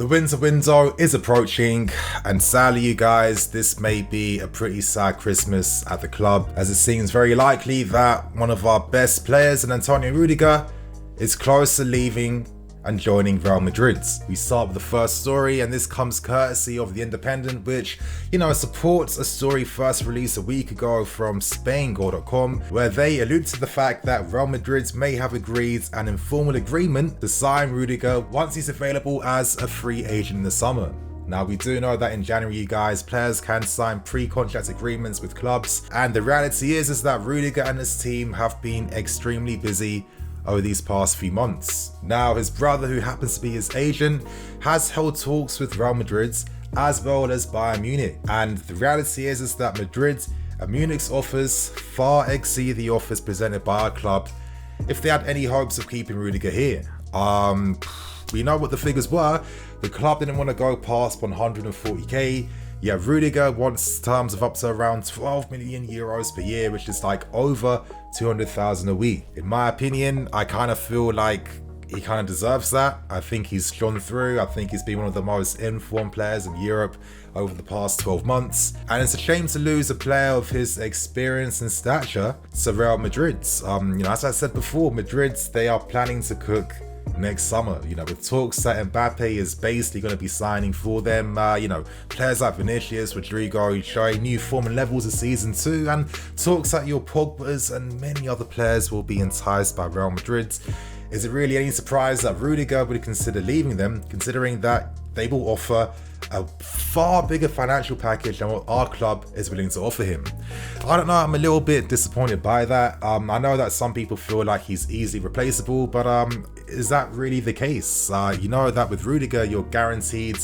The winter window is approaching, and sadly you guys, this may be a pretty sad Christmas at the club, as it seems very likely that one of our best players, Antonio Rudiger, is close to leaving and joining Real Madrid. We start with the first story, and this comes courtesy of The Independent, which, supports a story first released a week ago from Spain.com, where they allude to the fact that Real Madrid may have agreed an informal agreement to sign Rudiger once he's available as a free agent in the summer. Now, we do know that in January, you guys, players can sign pre-contract agreements with clubs, and the reality is that Rudiger and his team have been extremely busy over these past few months. Now, his brother, who happens to be his agent, has held talks with Real Madrid as well as Bayern Munich. And the reality is that Madrid and Munich's offers far exceed the offers presented by our club if they had any hopes of keeping Rudiger here. We know what the figures were. The club didn't want to go past 140k. Yeah, Rudiger wants terms of up to around 12 million euros per year, which is like over 200,000 a week. In my opinion, I kind of feel like he kind of deserves that. I think he's shone through. I think he's been one of the most informed players in Europe over the past 12 months. And it's a shame to lose a player of his experience and stature to Real Madrid. As I said before, Madrid, they are planning to cook next summer, with talks that Mbappe is basically going to be signing for them. Players like Vinicius, Rudiger showing new form and levels of season 2, and talks that your Pogba's and many other players will be enticed by Real Madrid. Is it really any surprise that Rudiger would consider leaving them, considering that they will offer a far bigger financial package than what our club is willing to offer him? I don't know, I'm a little bit disappointed by that. I know that some people feel like he's easily replaceable, but is that really the case? You know that with Rudiger, you're guaranteed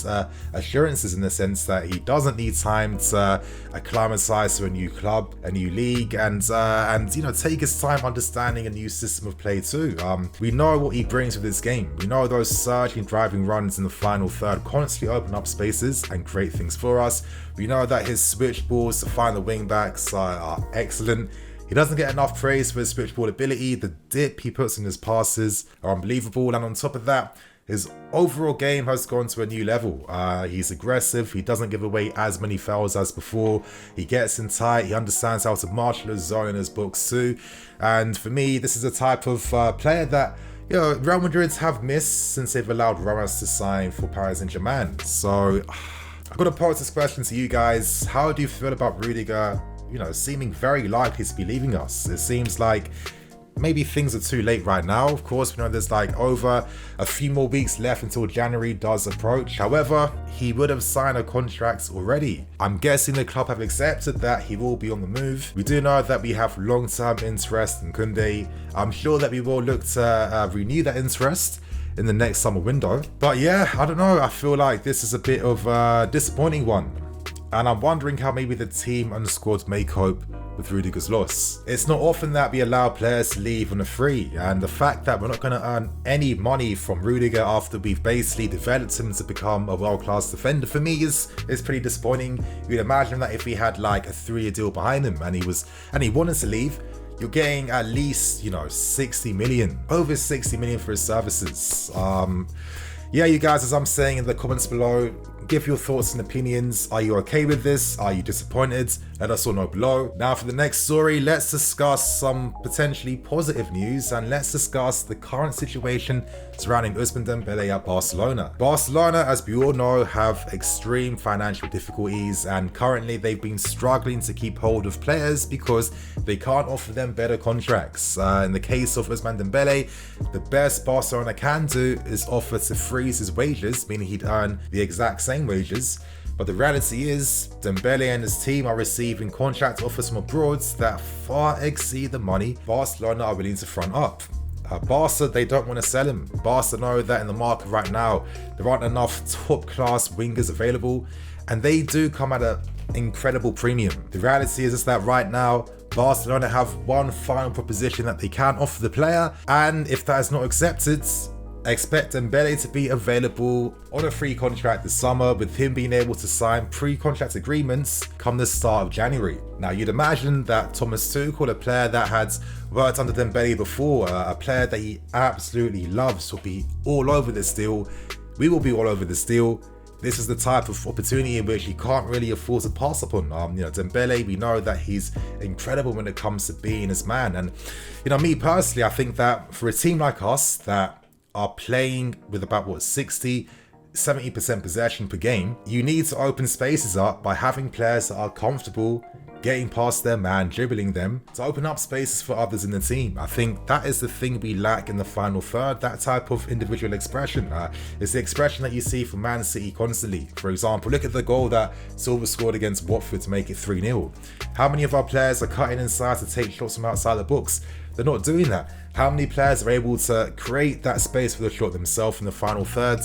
assurances in the sense that he doesn't need time to acclimatize to a new club, a new league, and take his time understanding a new system of play too. We know what he brings with this game. We know those surging driving runs in the final third constantly open up spaces and create things for us. We know that his switch balls to find the wing backs are excellent. He doesn't get enough praise for his switch ball ability. The dip he puts in his passes are unbelievable, and on top of that, his overall game has gone to a new level. He's aggressive, he doesn't give away as many fouls as before, he gets in tight, he understands how to marshal his zone in his box too, and for me, this is a type of player that Real Madrid have missed since they've allowed Ramos to sign for Paris Saint-Germain. So I've got to pose this question to you guys. How do you feel about Rudiger, seeming very likely to be leaving us? It seems like maybe things are too late right now. Of course, we know there's over a few more weeks left until January does approach. However, he would have signed a contract already. I'm guessing the club have accepted that he will be on the move. We do know that we have long-term interest in Koundé. I'm sure that we will look to renew that interest in the next summer window. But yeah, I don't know. I feel like this is a bit of a disappointing one. And I'm wondering how maybe the team and the squad may cope with Rudiger's loss. It's not often that we allow players to leave on a free, and the fact that we're not going to earn any money from Rudiger after we've basically developed him to become a world-class defender, for me is pretty disappointing. You'd imagine that if he had like a 3-year deal behind him and he wanted to leave, you're getting at least 60 million, over 60 million for his services. Yeah, you guys, as I'm saying in the comments below, give your thoughts and opinions. Are you okay with this? Are you disappointed? Let us all know below. Now for the next story, let's discuss some potentially positive news, and let's discuss the current situation surrounding Ousmane Dembele at Barcelona. Barcelona, as we all know, have extreme financial difficulties, and currently they've been struggling to keep hold of players because they can't offer them better contracts. In the case of Ousmane Dembele, the best Barcelona can do is offer to freeze his wages, meaning he'd earn the exact same wages. But the reality is, Dembele and his team are receiving contract offers from abroad that far exceed the money Barcelona are willing to front up. Barca, they don't want to sell him. Barca know that in the market right now, there aren't enough top-class wingers available, and they do come at an incredible premium. The reality is that right now, Barcelona have one final proposition that they can offer the player, and if that is not accepted, expect Dembele to be available on a free contract this summer, with him being able to sign pre-contract agreements come the start of January. Now, you'd imagine that Thomas Tuchel, a player that had worked under Dembele before, a player that he absolutely loves, will be all over this deal, we will be all over this deal. This is the type of opportunity in which you can't really afford to pass upon. Dembele, we know that he's incredible when it comes to being his man. And, me personally, I think that for a team like us that are playing with about, 70% possession per game, you need to open spaces up by having players that are comfortable getting past their man, dribbling them, to open up spaces for others in the team. I think that is the thing we lack in the final third, that type of individual expression. It's the expression that you see from Man City constantly. For example, look at the goal that Silva scored against Watford to make it 3-0. How many of our players are cutting inside to take shots from outside the box? They're not doing that. How many players are able to create that space for the shot themselves in the final third?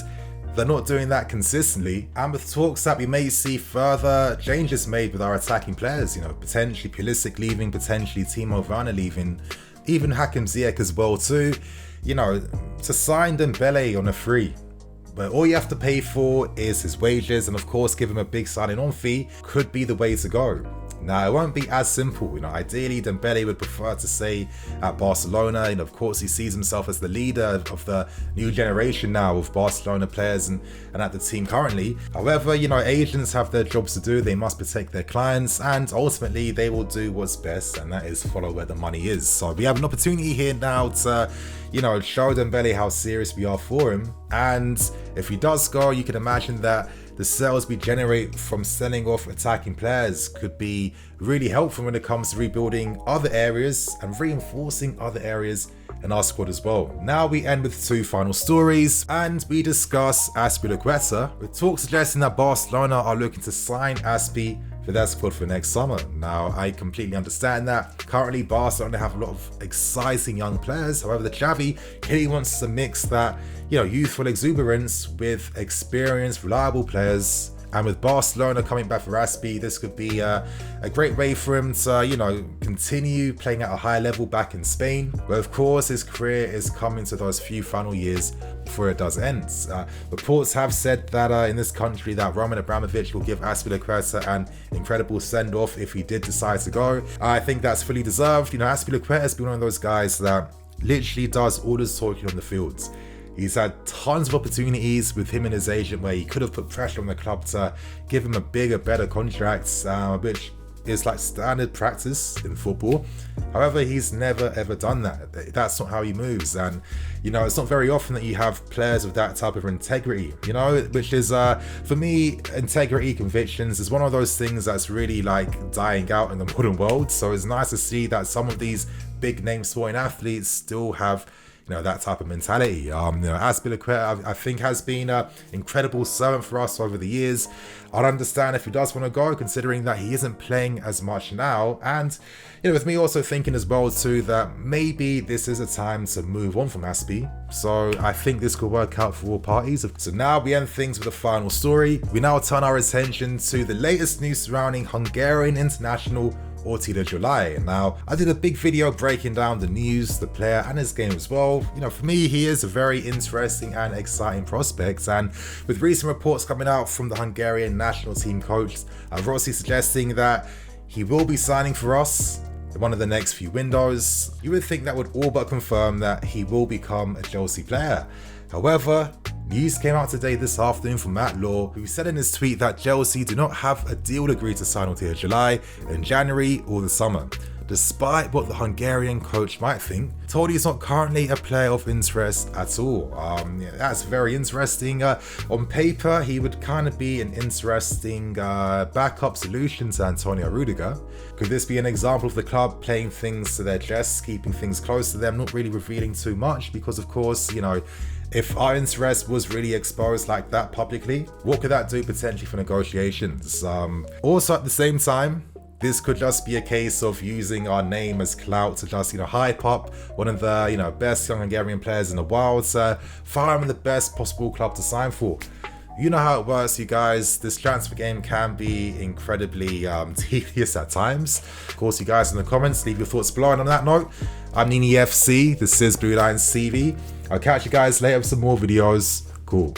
They're not doing that consistently, and with talks that we may see further changes made with our attacking players, potentially Pulisic leaving, potentially Timo Werner leaving, even Hakim Ziyech as well too, to sign Dembele on a free. But all you have to pay for is his wages, and of course give him a big signing on fee could be the way to go. Now, it won't be as simple. Ideally, Dembele would prefer to stay at Barcelona. Of course, he sees himself as the leader of the new generation now of Barcelona players and at the team currently. However, agents have their jobs to do. They must protect their clients, and ultimately, they will do what's best, and that is follow where the money is. So we have an opportunity here now to show Dembele how serious we are for him. And if he does go, you can imagine that the sales we generate from selling off attacking players could be really helpful when it comes to rebuilding other areas and reinforcing other areas in our squad as well. Now we end with two final stories, and we discuss Azpilicueta, with talks suggesting that Barcelona are looking to sign Aspi for their squad for next summer. Now, I completely understand that. Currently, Barcelona have a lot of exciting young players. However, the Xavi really wants to mix that, youthful exuberance with experienced, reliable players. And with Barcelona coming back for Aspi, this could be a great way for him to, continue playing at a high level back in Spain. But of course, his career is coming to those few final years before it does end. Reports have said that in this country that Roman Abramovich will give Azpilicueta an incredible send-off if he did decide to go. I think that's fully deserved. Azpilicueta has been one of those guys that literally does all his talking on the fields. He's had tons of opportunities with him and his agent where he could have put pressure on the club to give him a bigger, better contract, which is like standard practice in football. However, he's never ever done that. That's not how he moves. And, it's not very often that you have players with that type of integrity, which is, for me, integrity, convictions is one of those things that's really like dying out in the modern world. So it's nice to see that some of these big name sporting athletes still have that type of mentality. Azpilicueta, I think, has been an incredible servant for us over the years. I'd understand if he does want to go, considering that he isn't playing as much now. And, with me also thinking as well too that maybe this is a time to move on from Aspi. So I think this could work out for all parties. So now we end things with a final story. We now turn our attention to the latest news surrounding Hungarian international Attila. Now, I did a big video breaking down the news, the player and his game as well. For me, he is a very interesting and exciting prospect, and with recent reports coming out from the Hungarian national team coach, Rossi, suggesting that he will be signing for us in one of the next few windows, you would think that would all but confirm that he will become a Chelsea player. However, news came out today this afternoon from Matt Law, who said in his tweet that Chelsea do not have a deal agreed to sign Attila in January or the summer. Despite what the Hungarian coach might think, told he's not currently a player of interest at all. That's very interesting. On paper, he would kind of be an interesting backup solution to Antonio Rudiger. Could this be an example of the club playing things to their chests, keeping things close to them, not really revealing too much? Because of course, if our interest was really exposed like that publicly, what could that do potentially for negotiations? Also at the same time, this could just be a case of using our name as clout to just, hype up one of the, best young Hungarian players in the world, to find him the best possible club to sign for. You know how it works, you guys. This transfer game can be incredibly tedious at times. Of course, you guys in the comments, leave your thoughts below. And on that note, I'm Nini FC. This is Blue Lions TV. I'll catch you guys later with some more videos. Cool.